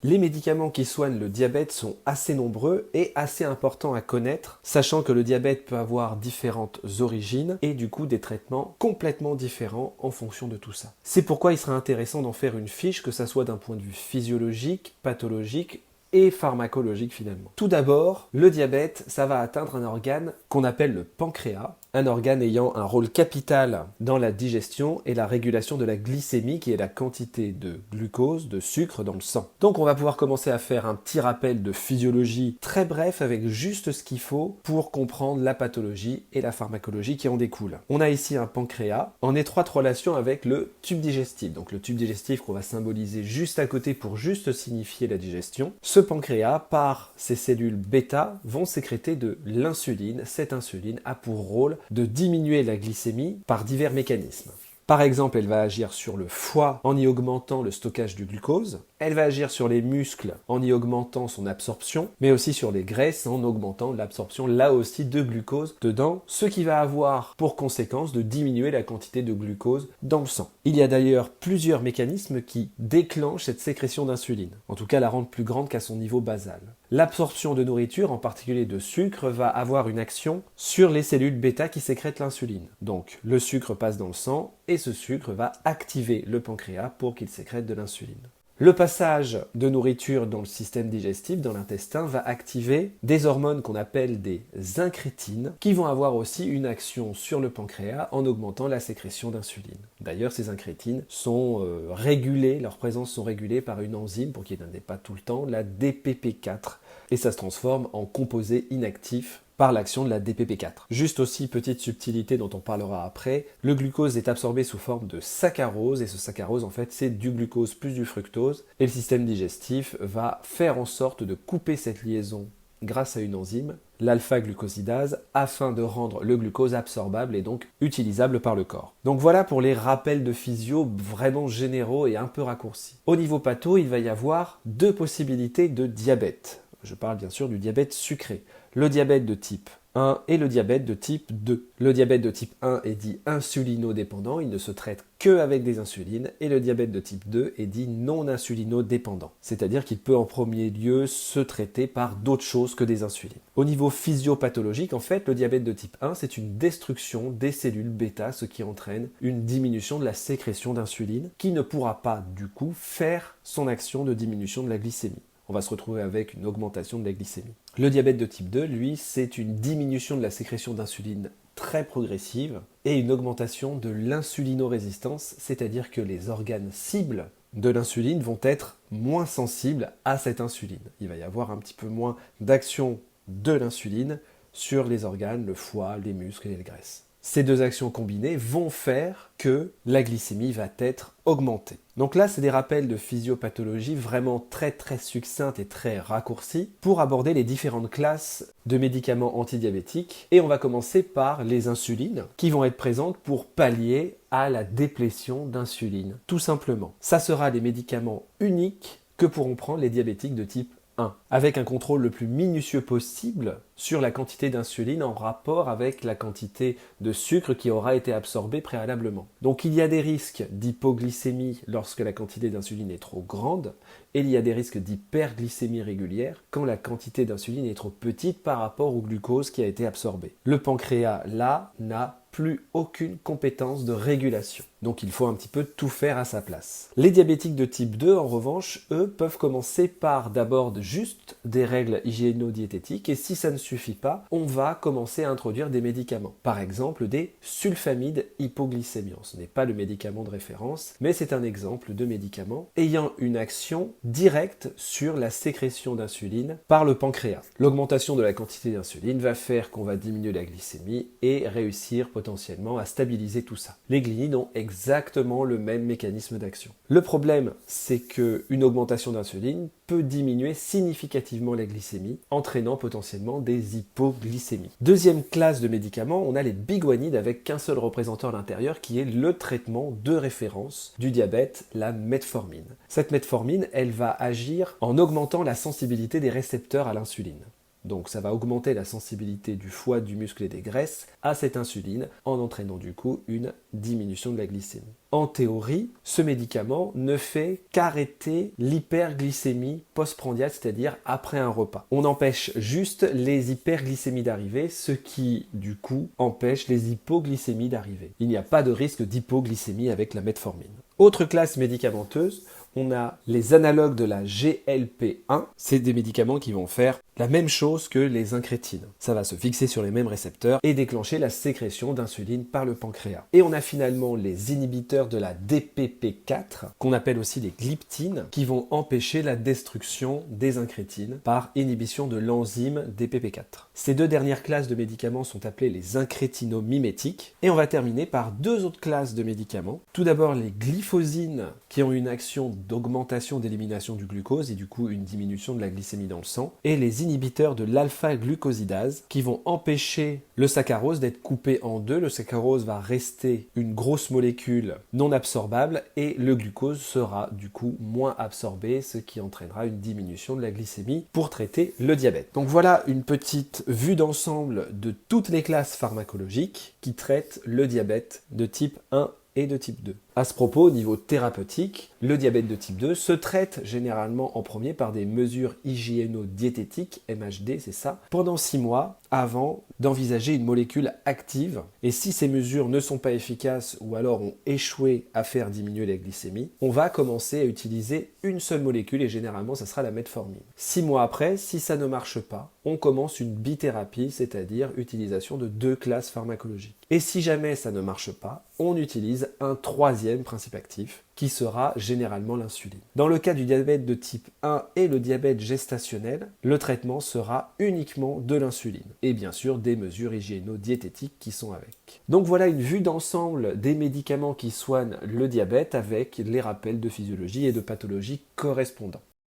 Les médicaments qui soignent le diabète sont assez nombreux et assez importants à connaître, sachant que le diabète peut avoir différentes origines et du coup des traitements complètement différents en fonction de tout ça. C'est pourquoi il serait intéressant d'en faire une fiche, que ça soit d'un point de vue physiologique, pathologique et pharmacologique finalement. Tout d'abord, le diabète, ça va atteindre un organe qu'on appelle le pancréas, un organe ayant un rôle capital dans la digestion et la régulation de la glycémie, qui est la quantité de glucose, de sucre dans le sang. Donc on va pouvoir commencer à faire un petit rappel de physiologie très bref avec juste ce qu'il faut pour comprendre la pathologie et la pharmacologie qui en découle. On a ici un pancréas en étroite relation avec le tube digestif. Donc le tube digestif qu'on va symboliser juste à côté pour juste signifier la digestion. Ce pancréas, par ses cellules bêta, vont sécréter de l'insuline. Cette insuline a pour rôle de diminuer la glycémie par divers mécanismes. Par exemple, elle va agir sur le foie en y augmentant le stockage du glucose, elle va agir sur les muscles en y augmentant son absorption, mais aussi sur les graisses en augmentant l'absorption là aussi de glucose dedans, ce qui va avoir pour conséquence de diminuer la quantité de glucose dans le sang. Il y a d'ailleurs plusieurs mécanismes qui déclenchent cette sécrétion d'insuline, en tout cas la rendent plus grande qu'à son niveau basal. L'absorption de nourriture, en particulier de sucre, va avoir une action sur les cellules bêta qui sécrètent l'insuline. Donc le sucre passe dans le sang et ce sucre va activer le pancréas pour qu'il sécrète de l'insuline. Le passage de nourriture dans le système digestif, dans l'intestin, va activer des hormones qu'on appelle des incrétines, qui vont avoir aussi une action sur le pancréas en augmentant la sécrétion d'insuline. D'ailleurs, ces incrétines sont régulées, leur présence sont régulées par une enzyme, pour qu'il n'y en ait pas tout le temps, la DPP4, et ça se transforme en composé inactif par l'action de la DPP4. Juste aussi, petite subtilité dont on parlera après, le glucose est absorbé sous forme de saccharose, et ce saccharose en fait c'est du glucose plus du fructose, et le système digestif va faire en sorte de couper cette liaison grâce à une enzyme, l'alpha-glucosidase, afin de rendre le glucose absorbable et donc utilisable par le corps. Donc voilà pour les rappels de physio vraiment généraux et un peu raccourcis. Au niveau patho, il va y avoir deux possibilités de diabète. Je parle bien sûr du diabète sucré. Le diabète de type 1 et le diabète de type 2. Le diabète de type 1 est dit insulinodépendant, il ne se traite que avec des insulines, et le diabète de type 2 est dit non insulinodépendant, c'est-à-dire qu'il peut en premier lieu se traiter par d'autres choses que des insulines. Au niveau physiopathologique, en fait, le diabète de type 1, c'est une destruction des cellules bêta, ce qui entraîne une diminution de la sécrétion d'insuline, qui ne pourra pas, du coup, faire son action de diminution de la glycémie. On va se retrouver avec une augmentation de la glycémie. Le diabète de type 2, lui, c'est une diminution de la sécrétion d'insuline très progressive et une augmentation de l'insulinorésistance, c'est-à-dire que les organes cibles de l'insuline vont être moins sensibles à cette insuline. Il va y avoir un petit peu moins d'action de l'insuline sur les organes, le foie, les muscles et les graisses. Ces deux actions combinées vont faire que la glycémie va être augmentée. Donc là, c'est des rappels de physiopathologie vraiment très succinctes et très raccourcis pour aborder les différentes classes de médicaments antidiabétiques. Et on va commencer par les insulines qui vont être présentes pour pallier à la déplétion d'insuline, tout simplement. Ça sera les médicaments uniques que pourront prendre les diabétiques de type 1, avec un contrôle le plus minutieux possible sur la quantité d'insuline en rapport avec la quantité de sucre qui aura été absorbée préalablement. Donc il y a des risques d'hypoglycémie lorsque la quantité d'insuline est trop grande, et il y a des risques d'hyperglycémie régulière quand la quantité d'insuline est trop petite par rapport au glucose qui a été absorbé. Le pancréas, là, n'a plus aucune compétence de régulation. Donc il faut un petit peu tout faire à sa place. Les diabétiques de type 2, en revanche, eux, peuvent commencer par d'abord juste des règles hygiéno-diététiques, et si ça ne suffit pas, on va commencer à introduire des médicaments. Par exemple, des sulfamides hypoglycémiants. Ce n'est pas le médicament de référence, mais c'est un exemple de médicament ayant une action directe sur la sécrétion d'insuline par le pancréas. L'augmentation de la quantité d'insuline va faire qu'on va diminuer la glycémie et réussir potentiellement à stabiliser tout ça. Les gliниdes ont exactement le même mécanisme d'action. Le problème, c'est qu'une augmentation d'insuline peut diminuer significativement la glycémie, entraînant potentiellement des hypoglycémies. Deuxième classe de médicaments, on a les biguanides avec qu'un seul représentant à l'intérieur qui est le traitement de référence du diabète, la metformine. Cette metformine, elle va agir en augmentant la sensibilité des récepteurs à l'insuline. Donc ça va augmenter la sensibilité du foie, du muscle et des graisses à cette insuline en entraînant du coup une diminution de la glycémie. En théorie, ce médicament ne fait qu'arrêter l'hyperglycémie postprandiale, c'est-à-dire après un repas. On empêche juste les hyperglycémies d'arriver, ce qui du coup empêche les hypoglycémies d'arriver. Il n'y a pas de risque d'hypoglycémie avec la metformine. Autre classe médicamenteuse, on a les analogues de la GLP-1. C'est des médicaments qui vont faire la même chose que les incrétines. Ça va se fixer sur les mêmes récepteurs et déclencher la sécrétion d'insuline par le pancréas. Et on a finalement les inhibiteurs de la DPP4, qu'on appelle aussi les gliptines, qui vont empêcher la destruction des incrétines par inhibition de l'enzyme DPP4. Ces deux dernières classes de médicaments sont appelées les incrétinomimétiques. Et on va terminer par deux autres classes de médicaments. Tout d'abord les glyphosines, qui ont une action d'augmentation d'élimination du glucose et du coup une diminution de la glycémie dans le sang, et les inhibiteurs de l'alpha-glucosidase qui vont empêcher le saccharose d'être coupé en deux. Le saccharose va rester une grosse molécule non absorbable et le glucose sera du coup moins absorbé, ce qui entraînera une diminution de la glycémie pour traiter le diabète. Donc voilà une petite vue d'ensemble de toutes les classes pharmacologiques qui traitent le diabète de type 1 et de type 2. À ce propos, au niveau thérapeutique, le diabète de type 2 se traite généralement en premier par des mesures hygiéno-diététiques, MHD, c'est ça, pendant 6 mois avant d'envisager une molécule active. Et si ces mesures ne sont pas efficaces ou alors ont échoué à faire diminuer la glycémie, on va commencer à utiliser une seule molécule et généralement ça sera la metformine. 6 mois après, si ça ne marche pas, on commence une bithérapie, c'est-à-dire utilisation de 2 classes pharmacologiques. Et si jamais ça ne marche pas, on utilise un troisième principe actif qui sera généralement l'insuline. Dans le cas du diabète de type 1 et le diabète gestationnel, le traitement sera uniquement de l'insuline et bien sûr des mesures hygiéno-diététiques qui sont avec. Donc voilà une vue d'ensemble des médicaments qui soignent le diabète avec les rappels de physiologie et de pathologie correspondants.